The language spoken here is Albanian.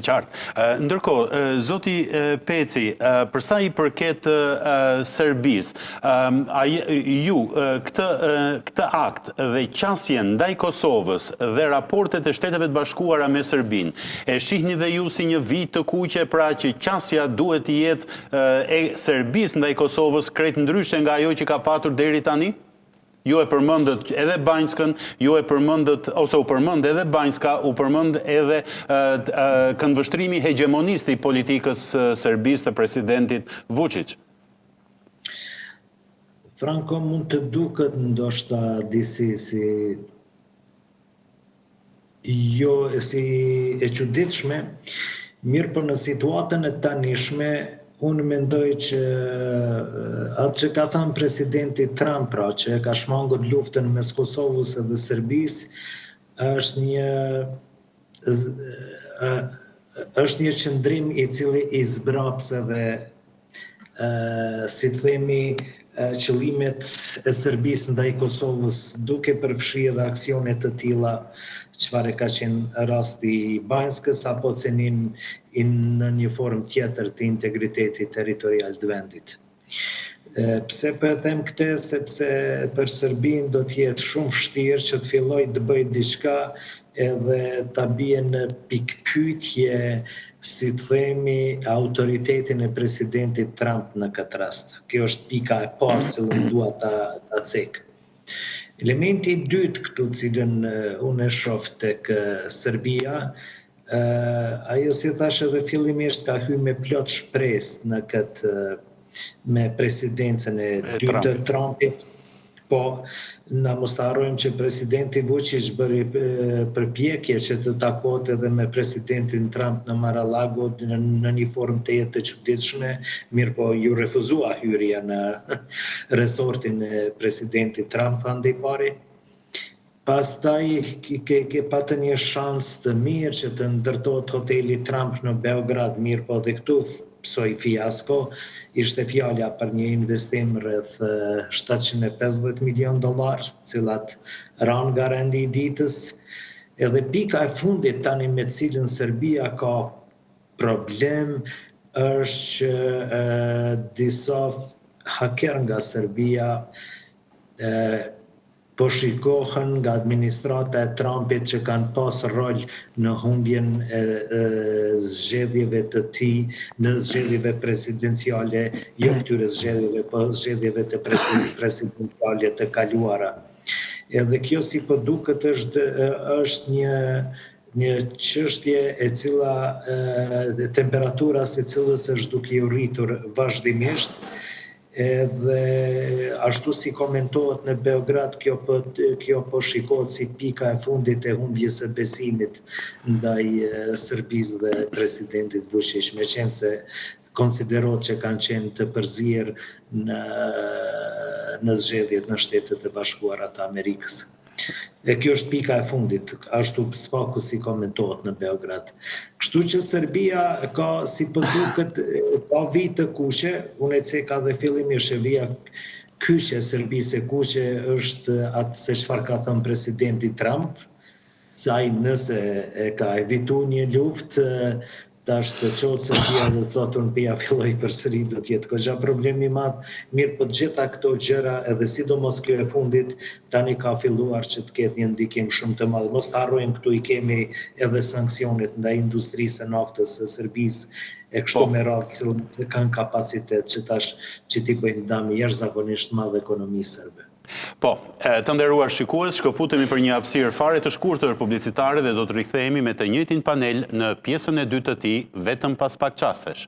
Qartë. Ndërkohë, zoti Peci, përsa i përket Serbisë, ju këtë akt dhe qasjen ndaj Kosovës dhe raportet e Shteteve të Bashkuara me Serbinë, e shihni dhe ju si një vit të kuqe, pra që qasja duhet të jetë e Serbisë ndaj Kosovës krejt ndryshe nga ajo që ka patur deri tani? Ju e përmëndët edhe Banjskën, ju e përmëndët, ose u përmënd edhe Banjska, u përmënd edhe këndvështrimi hegemonist i politikës Serbisë të presidentit Vučić. Franco, mund të duket ndoshta disi si jo si e çuditshme, mirë për në situatën e tanishme, unë mendoj që atë që ka thënë presidenti Trump, pra që ka shmangur luftën mes Kosovës dhe Serbisë, është një qëndrim i cili i zbraps edhe, si të themi, qëllimet e Serbisë ndaj Kosovës, duke përfshi edhe aksionet të tilla, çfarë ka qenë rasti i Banjskës, apo cenim në një formë tjetër të integritetit territorial të vendit. Pse po e them këtë, sepse për Serbinë do të jetë shumë vështirë që të fillojë të bëjë diçka edhe ta bie në pikpyetje, si të themi, autoritetin e presidentit Trump në këtë rast. Kjo është pika e parë që dua ta cek. Elementi i dytë këtu, cilën unë e shoh tek Serbia, ajo si thash edhe fillimisht ka hyrë me plot shpresë në këtë me presidencën e dytë të Trumpit, po na mos harrojmë që presidenti Vučić bëri përpjekje që të takohet edhe me presidentin Trump në Mar-a-Lago në një formë të jetë të çuditshme, mirë po ju refuzua hyrja në resortin e presidentit Trump andej pari. Pastaj ke patë një shans të mirë që të ndërtohet hoteli Trump në Beograd, mirë po dhe këtu psoi fiasko, ishte fjala për një investim rreth $750 milion, cilat ranë nga rendi i ditës. Edhe pika e fundit tani me cilën Serbia ka problem është që disa haker nga Serbia po shikohen nga administrata e Trumpit që kanë pas rol në humbjen e zgjedhjeve të tij, në zgjedhjeve presidenciale, jo këtyre zgjedhjeve, po zgjedhjeve të presidenciale të kaluara. Edhe kjo si po duket është një çështje e cila temperatura së cilës është duke u rritur vazhdimisht. Edhe ashtu si komentohet në Beograd, kjo po shikohet si pika e fundit e humbjes së besimit ndaj Serbisë dhe presidentit Vučić, meqense konsiderohet që kanë qenë të përzier në zgjedhjet në Shtetet e Bashkuara të Amerikës. E kjo është pika e fundit, ashtu spaku si komentohet në Beograd. Kështu që Serbia ka, si po duket, ka vit të kuqe, unë e ceka dhe fillimisht e vija kyçe Serbisë e kuqe është atë se çfarë ka thënë presidenti Trump, se ai nëse e ka evitu një luftë, tash të qotë Serbia dhe të thotë unë pia filloj përsëri, do t'jetë këgja problemi madh, mirë po gjitha këto gjëra, edhe sidomos kjo e fundit, tani ka filluar që të ketë një ndikim shumë të madh. Mos të harrojmë, këtu i kemi edhe sanksionet ndaj industrisë së naftës së Serbisë e kështu me radhë që kanë kapacitet që tash që t'i bëjnë dëm jashtëzakonisht madh ekonomisë serbe. Po, të nderuar shikues, shkëputemi për një hapësirë fare të shkurtër publicitare dhe do të rikthehemi me të njëjtin panel në pjesën e dytë të tij vetëm pas pak çastesh.